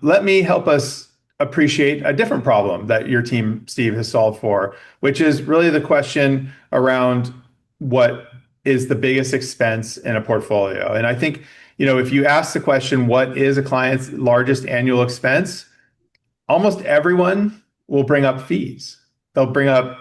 let me help us appreciate a different problem that your team, Steve, has solved for, which is really the question around what is the biggest expense in a portfolio. And I think, if you ask the question, what is a client's largest annual expense? Almost everyone will bring up fees. They'll bring up,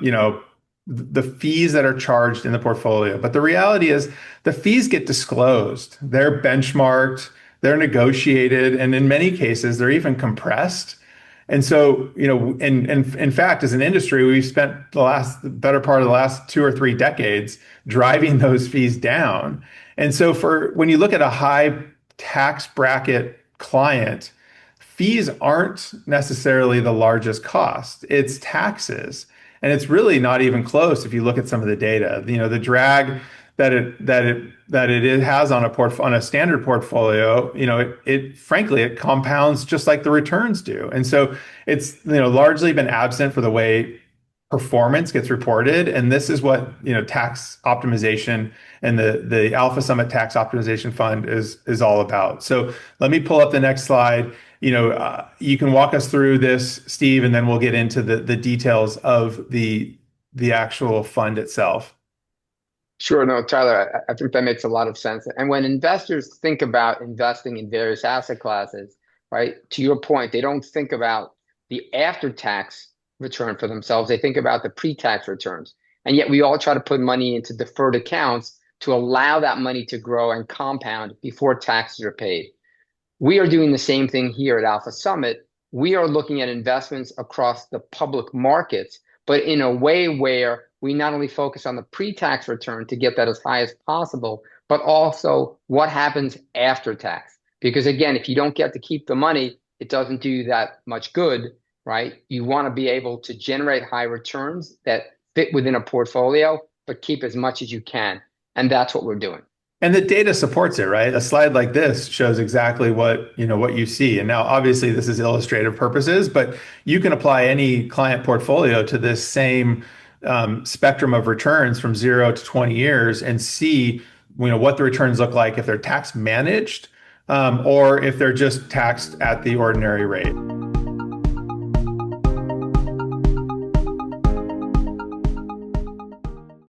the fees that are charged in the portfolio. But the reality is the fees get disclosed. They're benchmarked, they're negotiated, and in many cases, they're even compressed. And so, in fact, as an industry, we've spent the better part of the last 2 or 3 decades driving those fees down. And so when you look at a high tax bracket client, fees aren't necessarily the largest cost. It's taxes. And it's really not even close if you look at some of the data. The drag that it has on a standard portfolio, it frankly it compounds just like the returns do. And so it's largely been absent for the way performance gets reported. And this is what tax optimization and the Alpha Summit Tax Optimization Fund is all about. So let me pull up the next slide. You can walk us through this, Steve, and then we'll get into the details of the actual fund itself. Sure. No, Tyler, I think that makes a lot of sense. And when investors think about investing in various asset classes, right, to your point, they don't think about the after-tax return for themselves. They think about the pre-tax returns. And yet we all try to put money into deferred accounts to allow that money to grow and compound before taxes are paid. We are doing the same thing here at Alpha Summit. We are looking at investments across the public markets, but in a way where we not only focus on the pre-tax return to get that as high as possible, but also what happens after tax. Because again, if you don't get to keep the money, it doesn't do that much good, right? You want to be able to generate high returns that fit within a portfolio, but keep as much as you can. And that's what we're doing. And the data supports it, right? A slide like this shows exactly what you see. And now, obviously, this is illustrative purposes, but you can apply any client portfolio to this same spectrum of returns from 0 to 20 years and see, what the returns look like if they're tax managed or if they're just taxed at the ordinary rate.